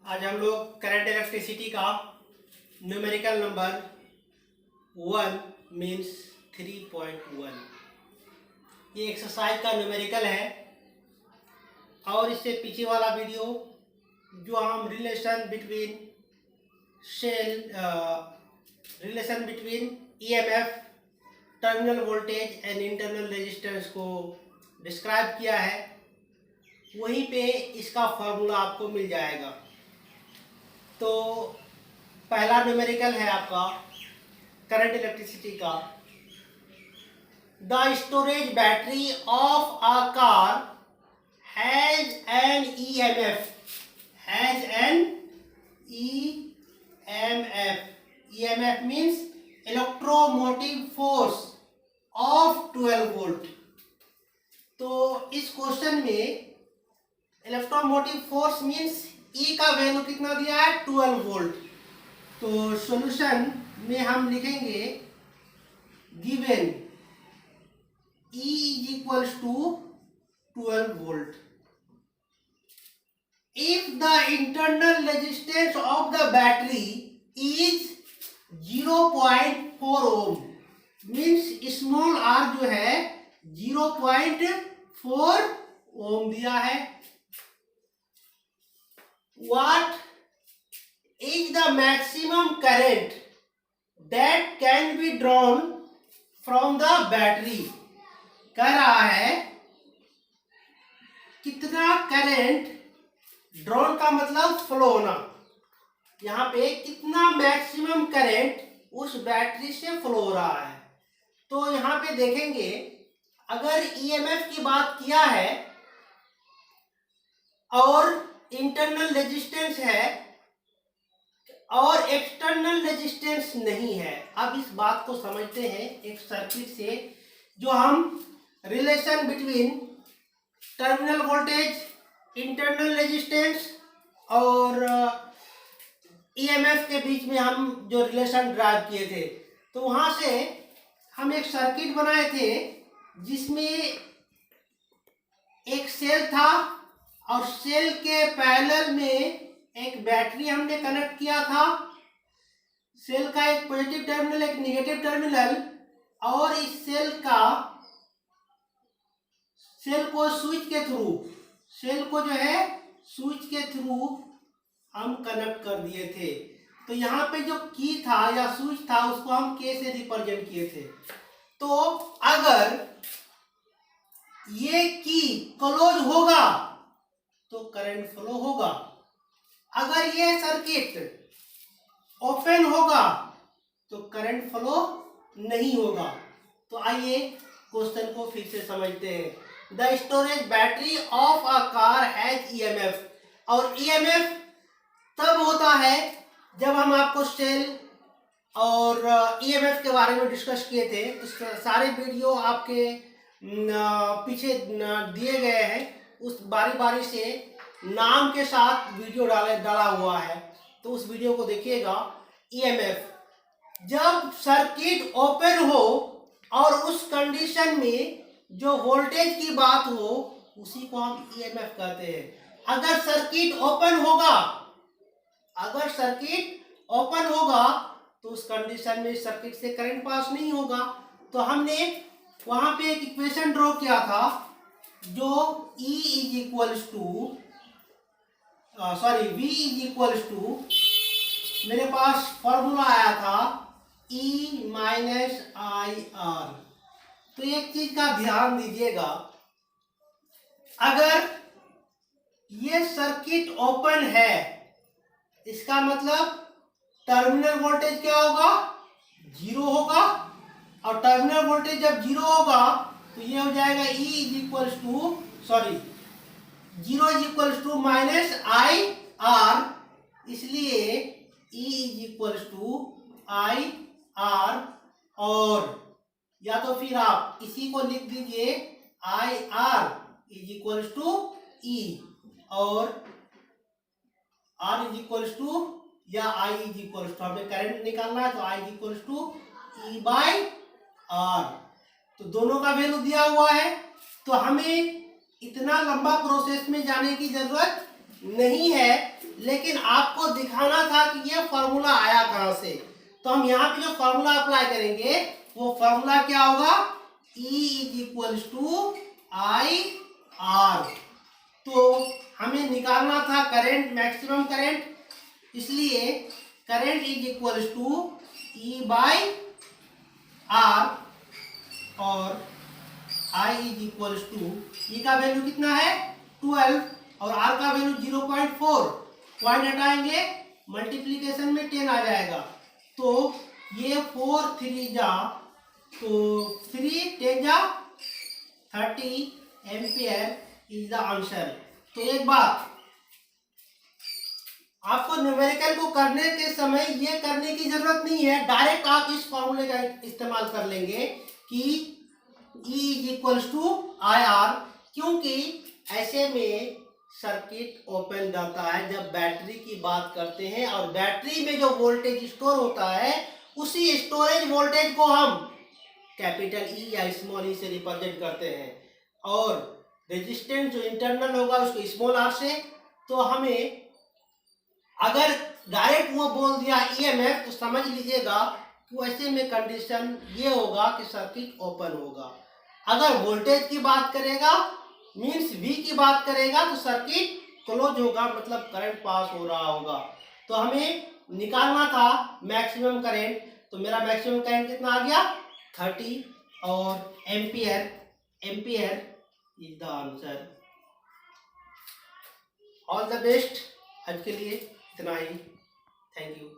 आज हम लोग करंट इलेक्ट्रिसिटी का न्यूमेरिकल नंबर 1 मीन्स 3.1 ये एक्सरसाइज का न्यूमेरिकल है। और इससे पीछे वाला वीडियो जो हम relation between EMF, terminal voltage and internal resistance को डिस्क्राइब किया है, वहीं पे इसका फॉर्मूला आपको मिल जाएगा। तो पहला न्यूमेरिकल है आपका करंट इलेक्ट्रिसिटी का। The storage battery of a car has an EMF EMF means electromotive force of 12 volt. तो इस क्वेश्चन में इलेक्ट्रोमोटिव फोर्स मीन्स ई का वैल्यू कितना दिया है 12 वोल्ट। तो सॉल्यूशन में हम लिखेंगे given E is equals to 12 volt. If the internal resistance of the battery is 0.4 ohm means small r जो है 0.4 ohm दिया है। What is the maximum current that can be drawn from the battery? कह रहा है कितना current, drawn का मतलब फ्लो होना, यहाँ पे कितना मैक्सिमम करंट उस बैटरी से फ्लो हो रहा है। तो यहाँ पे देखेंगे अगर ईएमएफ की बात किया है और इंटरनल रेजिस्टेंस है और एक्सटर्नल रेजिस्टेंस नहीं है। अब इस बात को समझते हैं एक सर्किट से, जो हम relation between terminal voltage, internal resistance और ईएमएफ के बीच में हम जो रिलेशन ड्राइव किए थे, तो वहां से हम एक सर्किट बनाए थे जिसमें एक सेल था और सेल के पैरेलल में एक बैटरी हमने कनेक्ट किया था। सेल का एक पॉजिटिव टर्मिनल, एक नेगेटिव टर्मिनल, और इस सेल को स्विच के थ्रू हम कनेक्ट कर दिए थे। तो यहाँ पे जो की था या स्विच था उसको हम के से रिप्रेजेंट किए थे। तो अगर ये की क्लोज होगा तो करंट फ्लो होगा, अगर ये सर्किट ओपन होगा तो करंट फ्लो नहीं होगा। तो आइए क्वेश्चन को फिर से समझते हैं। The storage battery of a car has EMF, और ईएमएफ तब होता है जब हम आपको सेल और ईएमएफ के बारे में डिस्कस किए थे। तो सारे वीडियो आपके पीछे दिए गए हैं, उस बारी बारी से नाम के साथ वीडियो डाला हुआ है, तो उस वीडियो को देखिएगा। ईएमएफ जब सर्किट ओपन हो और उस कंडीशन में जो वोल्टेज की बात हो उसी को हम ईएमएफ कहते हैं। अगर सर्किट ओपन होगा तो उस कंडीशन में सर्किट से करंट पास नहीं होगा। तो हमने वहां पे एक इक्वेशन ड्रॉ किया था जो V इज इक्वल्स टू मेरे पास फॉर्मूला आया था E माइनस IR। तो एक चीज का ध्यान दीजिएगा, अगर ये सर्किट ओपन है इसका मतलब टर्मिनल वोल्टेज क्या होगा, 0 होगा, और टर्मिनल वोल्टेज जब 0 होगा तो ये हो जाएगा zero is equals to minus IR, इसलिए E is equals to IR। और या तो फिर आप इसी को लिख दीजिए IR is equals to E, और R इज इक्वल्स टू या I इज इक्वल्स टू, हमें करंट निकालना है तो I is equals to E by R। तो दोनों का वैल्यू दिया हुआ है, तो हमें इतना लंबा प्रोसेस में जाने की जरूरत नहीं है। लेकिन आपको दिखाना था कि ये फॉर्मूला आया कहां से। तो हम यहाँ पे जो फॉर्मूला अप्लाई करेंगे वो फॉर्मूला क्या होगा, E is equals to I R. तो हमें निकालना था करंट, मैक्सिमम करंट, इसलिए current is equals to E by R और I is equals to, E का वैल्यू कितना है 12 और R का वैल्यू 0.4, पॉइंट हटाएंगे मल्टीप्लीकेशन में 10 आ जाएगा। तो ये 4 3 जा, तो 3 10 जा 30 एम्पियर इज द आंसर। तो एक बात, आपको न्यूमेरिकल को करने के समय ये करने की जरूरत नहीं है, डायरेक्ट आप इस फॉर्मूले का इस्तेमाल कर लेंगे कि E is equals to I R, क्योंकि ऐसे में सर्किट ओपन रहता है जब बैटरी की बात करते हैं, और बैटरी में जो वोल्टेज स्टोर होता है उसी स्टोरेज वोल्टेज को हम कैपिटल E या स्मॉल e से रिप्रेजेंट करते हैं, और रेजिस्टेंस जो इंटरनल होगा उसको स्मॉल r से। तो हमें अगर डायरेक्ट वो बोल दिया EMF तो समझ लीजिएगा कि ऐसे में कंडीशन ये होगा कि सर्किट ओपन होगा। अगर वोल्टेज की बात करेगा मींस V की बात करेगा तो सर्किट क्लोज होगा, मतलब करंट पास हो रहा होगा। तो हमें निकालना था मैक्सिमम करंट, तो मेरा मैक्सिमम करंट कितना आ गया 30 और ampere, ampere is the answer. All the best, आज के लिए इतना ही, थैंक यू।